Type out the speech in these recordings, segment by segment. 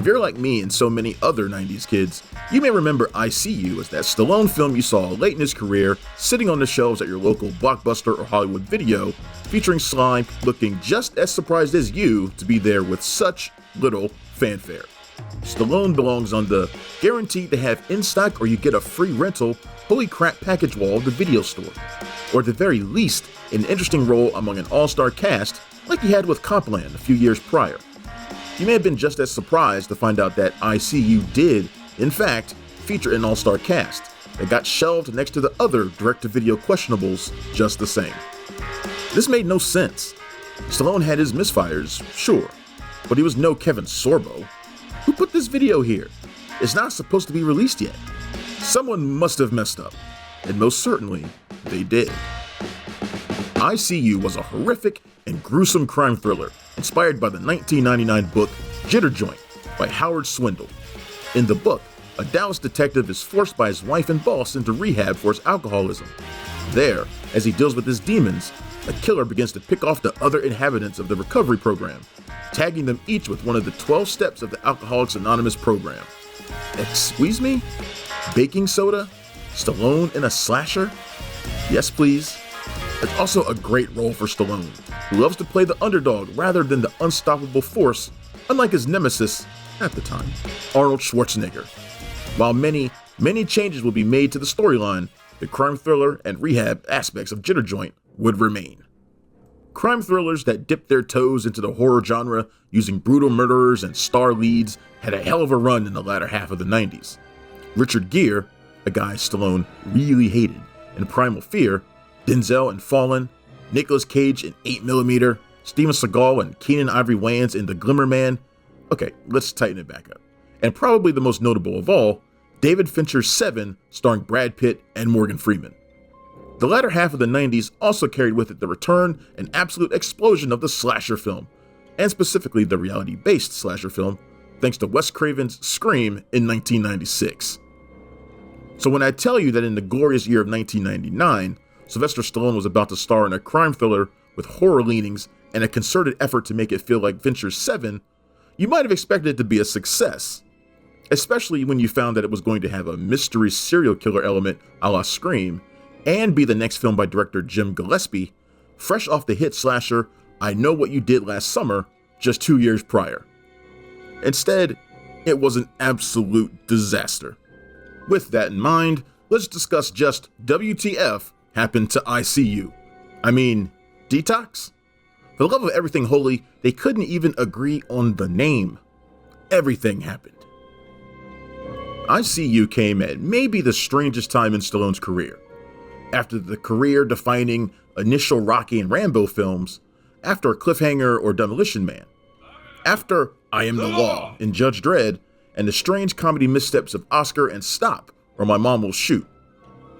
If you're like me and so many other 90s kids, you may remember I See You as that Stallone film you saw late in his career sitting on the shelves at your local Blockbuster or Hollywood Video, featuring Slime looking just as surprised as you to be there with such little fanfare. Stallone belongs on the guaranteed to have in stock or you get a free rental holy crap package wall of the video store, or at the very least an interesting role among an all-star cast like he had with Copland a few years prior. You may have been just as surprised to find out that I See You did, in fact, feature an all-star cast that got shelved next to the other direct-to-video questionables just the same. This made no sense. Stallone had his misfires, sure, but he was no Kevin Sorbo. Who put this video here? It's not supposed to be released yet. Someone must have messed up, and most certainly, they did. I See You was a horrific and gruesome crime thriller inspired by the 1999 book Jitter Joint by Howard Swindle. In the book, a Dallas detective is forced by his wife and boss into rehab for his alcoholism. There, as he deals with his demons, a killer begins to pick off the other inhabitants of the recovery program, tagging them each with one of the 12 steps of the Alcoholics Anonymous program. Excuse me? Baking soda? Stallone in a slasher? Yes, please. It's also a great role for Stallone, who loves to play the underdog rather than the unstoppable force, unlike his nemesis at the time, Arnold Schwarzenegger. While many changes will be made to the storyline, the crime thriller and rehab aspects of Jitter Joint would remain. Crime thrillers that dipped their toes into the horror genre using brutal murderers and star leads had a hell of a run in the latter half of the 90s. Richard Gere, a guy Stallone really hated, in Primal Fear, Denzel and Fallon, Nicolas Cage in 8mm, Steven Seagal and Keenen Ivory Wayans in The Glimmer Man. Okay, let's tighten it back up. And probably the most notable of all, David Fincher's Seven, starring Brad Pitt and Morgan Freeman. The latter half of the 90s also carried with it the return and absolute explosion of the slasher film, and specifically the reality-based slasher film, thanks to Wes Craven's Scream in 1996. So when I tell you that in the glorious year of 1999, Sylvester Stallone was about to star in a crime thriller with horror leanings and a concerted effort to make it feel like Fincher's Seven, you might have expected it to be a success, especially when you found that it was going to have a mystery serial killer element a la Scream, and be the next film by director Jim Gillespie, fresh off the hit slasher I Know What You Did Last Summer just 2 years prior. Instead, it was an absolute disaster. With that in mind, let's discuss just WTF happened to I See You. I mean, d-tox? For the love of everything holy, they couldn't even agree on the name. Everything happened. I See You came at maybe the strangest time in Stallone's career. After the career-defining initial Rocky and Rambo films, after Cliffhanger or Demolition Man, after I Am the Law in Judge Dredd, and the strange comedy missteps of Oscar and Stop, or My Mom Will Shoot.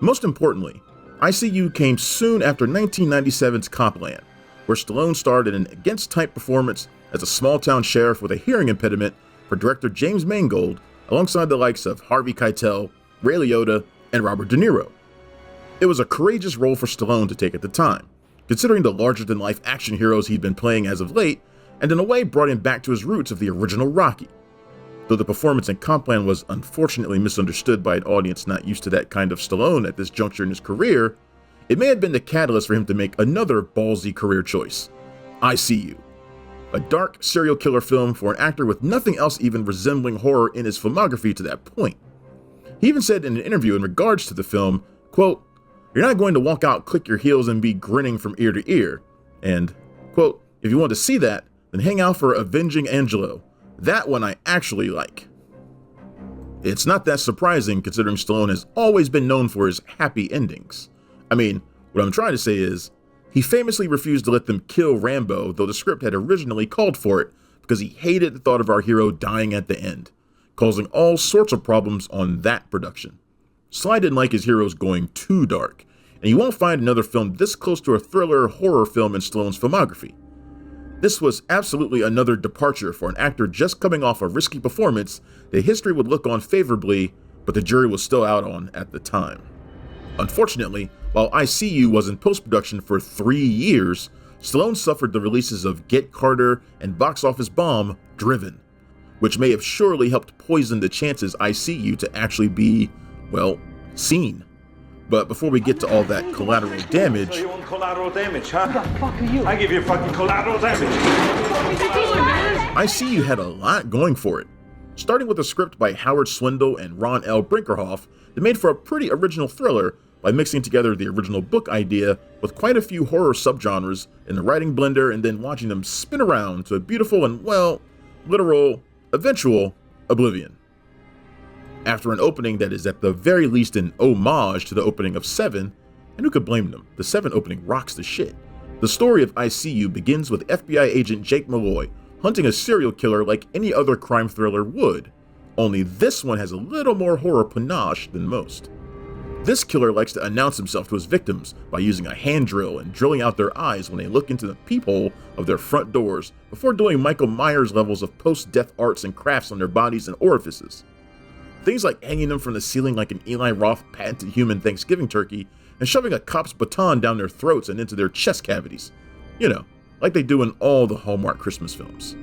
Most importantly, I See You came soon after 1997's Copland, where Stallone starred in an against-type performance as a small-town sheriff with a hearing impediment for director James Mangold, alongside the likes of Harvey Keitel, Ray Liotta, and Robert De Niro. It was a courageous role for Stallone to take at the time, considering the larger-than-life action heroes he'd been playing as of late, and in a way brought him back to his roots of the original Rocky. Though the performance in Copland was unfortunately misunderstood by an audience not used to that kind of Stallone at this juncture in his career, it may have been the catalyst for him to make another ballsy career choice, I See You, a dark serial killer film for an actor with nothing else even resembling horror in his filmography to that point. He even said in an interview in regards to the film, quote, "You're not going to walk out, click your heels, and be grinning from ear to ear," and, quote, "If you want to see that, then hang out for Avenging Angelo. That one I actually like." It's not that surprising considering Stallone has always been known for his happy endings. I mean, what I'm trying to say is, he famously refused to let them kill Rambo, though the script had originally called for it because he hated the thought of our hero dying at the end, causing all sorts of problems on that production. Sly didn't like his heroes going too dark, and you won't find another film this close to a thriller horror film in Stallone's filmography. This was absolutely another departure for an actor just coming off a risky performance that history would look on favorably, but the jury was still out on at the time. Unfortunately, while I See You was in post-production for 3 years, Stallone suffered the releases of Get Carter and box office bomb Driven. which may have surely helped poison the chances I see you to actually be, well, seen. But before we get to all that collateral damage... So you want collateral damage, huh? Who the fuck are you? I give you fucking collateral damage. I See You had a lot going for it. Starting with a script by Howard Swindle and Ron L. Brinkerhoff that made for a pretty original thriller by mixing together the original book idea with quite a few horror subgenres in the writing blender and then watching them spin around to a beautiful and, well, literal, eventual oblivion. After an opening that is at the very least an homage to the opening of Seven, and who could blame them? The Seven opening rocks the shit. The story of I See You begins with FBI agent Jake Malloy hunting a serial killer like any other crime thriller would, only this one has a little more horror panache than most. This killer likes to announce himself to his victims by using a hand drill and drilling out their eyes when they look into the peephole of their front doors before doing Michael Myers levels of post-death arts and crafts on their bodies and orifices. Things like hanging them from the ceiling like an Eli Roth patented human Thanksgiving turkey and shoving a cop's baton down their throats and into their chest cavities. You know, like they do in all the Hallmark Christmas films.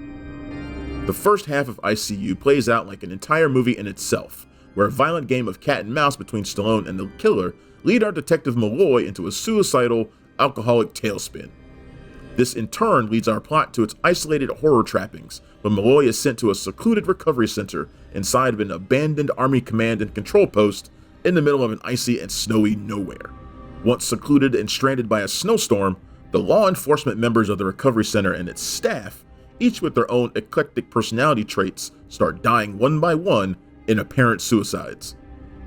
The first half of I See You plays out like an entire movie in itself, where a violent game of cat and mouse between Stallone and the killer lead our detective Malloy into a suicidal, alcoholic tailspin. This in turn leads our plot to its isolated horror trappings when Malloy is sent to a secluded recovery center inside of an abandoned army command and control post in the middle of an icy and snowy nowhere. Once secluded and stranded by a snowstorm, the law enforcement members of the recovery center and its staff, each with their own eclectic personality traits, start dying one by one in apparent suicides.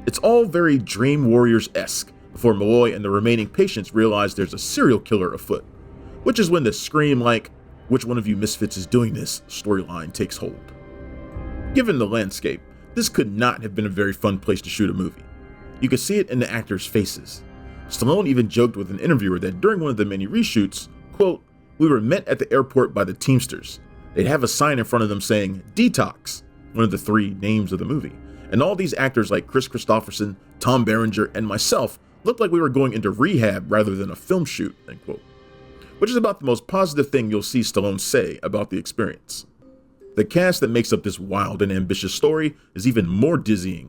It's all very Dream Warriors-esque before Malloy and the remaining patients realize there's a serial killer afoot, which is when the scream like, "Which one of you misfits is doing this?" storyline takes hold. Given the landscape, this could not have been a very fun place to shoot a movie. You could see it in the actors' faces. Stallone even joked with an interviewer that during one of the many reshoots, quote, "We were met at the airport by the Teamsters. They'd have a sign in front of them saying, d-tox, one of the 3 names of the movie. And all these actors like Chris Christopherson, Tom Berenger, and myself looked like we were going into rehab rather than a film shoot," end quote. Which is about the most positive thing you'll see Stallone say about the experience. The cast that makes up this wild and ambitious story is even more dizzying.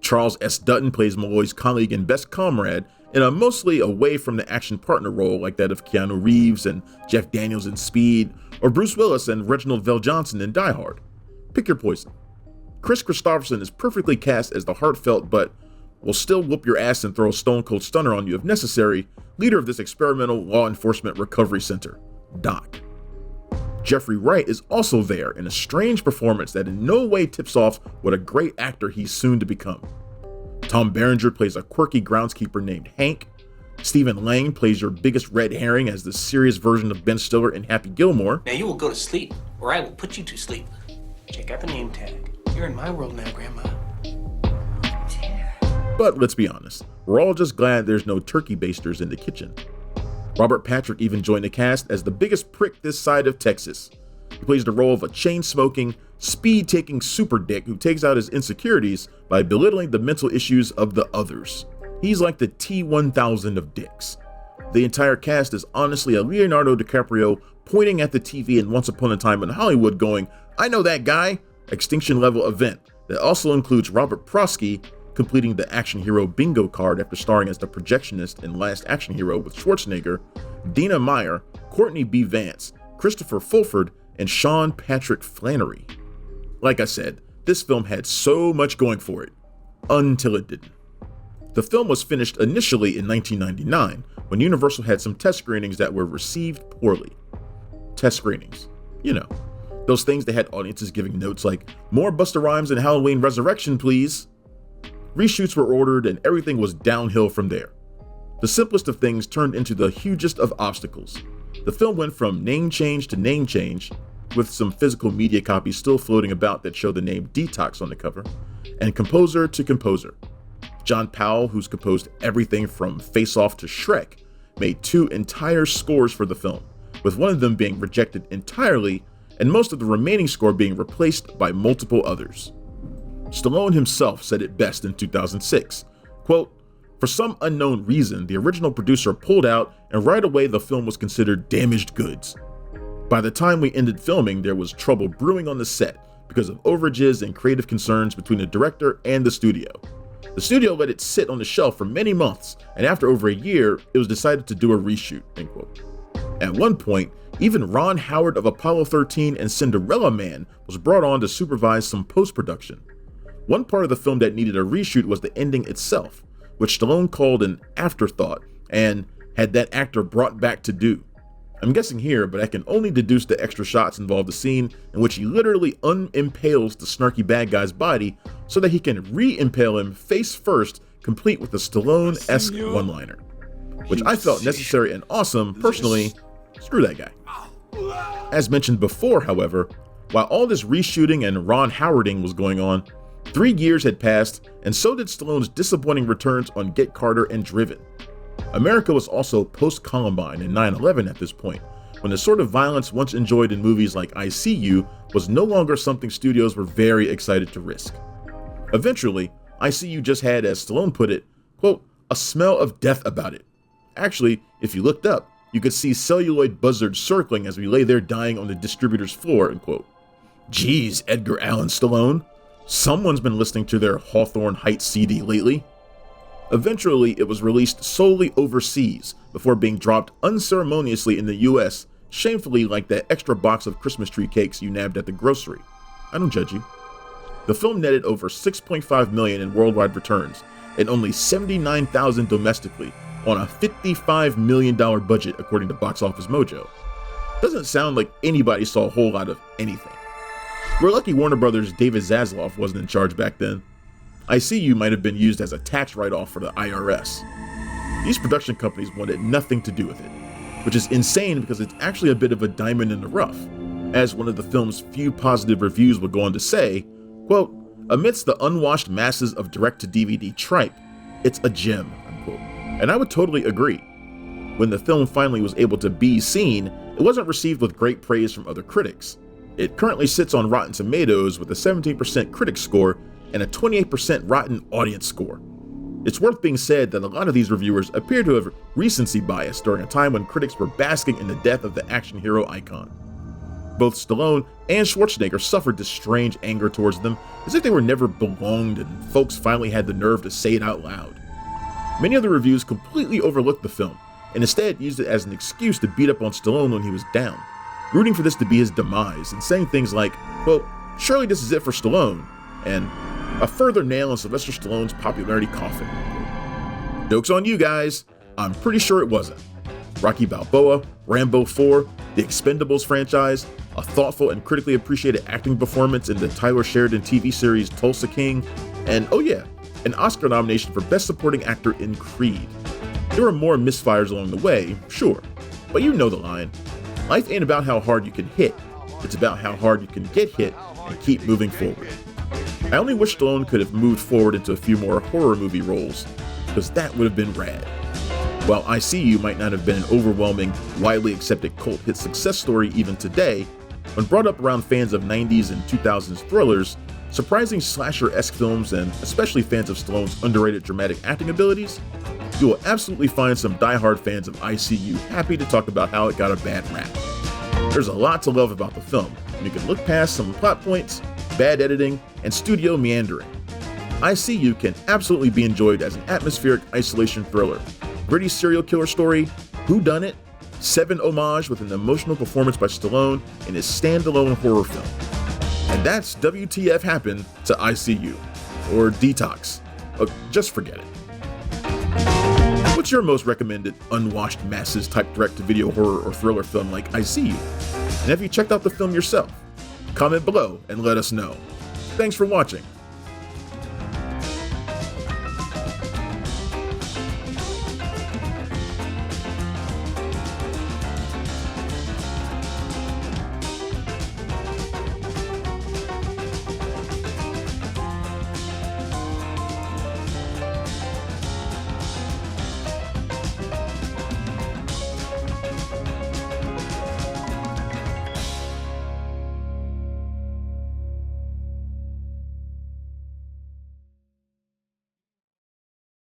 Charles S. Dutton plays Malloy's colleague and best comrade in a mostly away from the action partner role like that of Keanu Reeves and Jeff Daniels in Speed, or Bruce Willis and Reginald VelJohnson in Die Hard. Pick your poison. Chris Christopherson is perfectly cast as the heartfelt but will still whoop your ass and throw a stone cold stunner on you if necessary leader of this experimental law enforcement recovery center, Doc. Jeffrey Wright is also there in a strange performance that in no way tips off what a great actor he's soon to become. Tom Berenger plays a quirky groundskeeper named Hank. Stephen Lang plays your biggest red herring as the serious version of Ben Stiller in Happy Gilmore. Now you will go to sleep, or I will put you to sleep. Check out the name tag. You're in my world now, Grandma. But let's be honest, we're all just glad there's no turkey basters in the kitchen. Robert Patrick even joined the cast as the biggest prick this side of Texas. He plays the role of a chain-smoking, speed-taking super dick who takes out his insecurities by belittling the mental issues of the others. He's like the T-1000 of dicks. The entire cast is honestly a Leonardo DiCaprio pointing at the TV in Once Upon a Time in Hollywood going, "I know that guy," extinction-level event that also includes Robert Prosky completing the action hero bingo card after starring as the projectionist in Last Action Hero with Schwarzenegger, Dina Meyer, Courtney B. Vance, Christopher Fulford, and Sean Patrick Flannery. Like I said, this film had so much going for it, until it didn't. The film was finished initially in 1999, when Universal had some test screenings that were received poorly. Test screenings, you know, those things that had audiences giving notes like, "More Busta Rhymes and Halloween Resurrection, please." Reshoots were ordered and everything was downhill from there. The simplest of things turned into the hugest of obstacles. The film went from name change to name change, with some physical media copies still floating about that show the name d-tox on the cover, and composer to composer. John Powell, who's composed everything from Face Off to Shrek, made 2 entire scores for the film, with one of them being rejected entirely and most of the remaining score being replaced by multiple others. Stallone himself said it best in 2006, quote, "For some unknown reason, the original producer pulled out and right away the film was considered damaged goods. By the time we ended filming, there was trouble brewing on the set because of overages and creative concerns between the director and the studio. The studio let it sit on the shelf for many months, and after over a year, it was decided to do a reshoot, end quote. At one point, even Ron Howard of Apollo 13 and Cinderella Man was brought on to supervise some post-production. One part of the film that needed a reshoot was the ending itself, which Stallone called an afterthought and had that actor brought back to do. I'm guessing here, but I can only deduce the extra shots involve the scene in which he literally unimpales the snarky bad guy's body so that he can re-impale him face first, complete with a Stallone-esque one-liner, which I felt necessary and awesome. Personally, screw that guy. As mentioned before, however, while all this reshooting and Ron Howarding was going on, 3 years had passed, and so did Stallone's disappointing returns on Get Carter and Driven. America was also post-Columbine and 9/11 at this point, when the sort of violence once enjoyed in movies like I See You was no longer something studios were very excited to risk. Eventually, I See You just had, as Stallone put it, quote, a smell of death about it. Actually, if you looked up, you could see celluloid buzzards circling as we lay there dying on the distributor's floor, end quote. Geez, Edgar Allan Stallone. Someone's been listening to their Hawthorne Heights CD lately. Eventually, it was released solely overseas before being dropped unceremoniously in the US, shamefully like that extra box of Christmas tree cakes you nabbed at the grocery. I don't judge you. The film netted over $6.5 million in worldwide returns and only $79,000 domestically on a $55 million budget according to Box Office Mojo. Doesn't sound like anybody saw a whole lot of anything. We're lucky Warner Brothers' David Zaslav wasn't in charge back then. I See You might have been used as a tax write-off for the IRS. These production companies wanted nothing to do with it, which is insane because it's actually a bit of a diamond in the rough. As one of the film's few positive reviews would go on to say, quote, amidst the unwashed masses of direct-to-DVD tripe, it's a gem, unquote. And I would totally agree. When the film finally was able to be seen, it wasn't received with great praise from other critics. It currently sits on Rotten Tomatoes with a 17% critic score and a 28% Rotten audience score. It's worth being said that a lot of these reviewers appear to have recency bias during a time when critics were basking in the death of the action hero icon. Both Stallone and Schwarzenegger suffered this strange anger towards them, as if they were never belonged and folks finally had the nerve to say it out loud. Many of the reviews completely overlooked the film, and instead used it as an excuse to beat up on Stallone when he was down, rooting for this to be his demise and saying things like, well, surely this is it for Stallone, and a further nail in Sylvester Stallone's popularity coffin. Joke's on you guys, I'm pretty sure it wasn't. Rocky Balboa, Rambo 4, the Expendables franchise, a thoughtful and critically appreciated acting performance in the Tyler Sheridan TV series Tulsa King, and oh yeah, an Oscar nomination for Best Supporting Actor in Creed. There were more misfires along the way, sure, but you know the line. Life ain't about how hard you can hit, it's about how hard you can get hit and keep moving forward. I only wish Stallone could have moved forward into a few more horror movie roles, because that would have been rad. While I See You might not have been an overwhelming, widely accepted cult hit success story even today, when brought up around fans of 90s and 2000s thrillers, surprising slasher-esque films, and especially fans of Stallone's underrated dramatic acting abilities, you will absolutely find some die-hard fans of I See You happy to talk about how it got a bad rap. There's a lot to love about the film, and you can look past some plot points, bad editing, and studio meandering. I See You can absolutely be enjoyed as an atmospheric isolation thriller, gritty serial killer story, whodunit, Seven homage with an emotional performance by Stallone in his standalone horror film. And that's WTF happened to I See You, or D-tox. Just forget it. What's your most recommended unwashed masses type direct-to-video horror or thriller film like I See You? And have you checked out the film yourself? Comment below and let us know. Thanks for watching.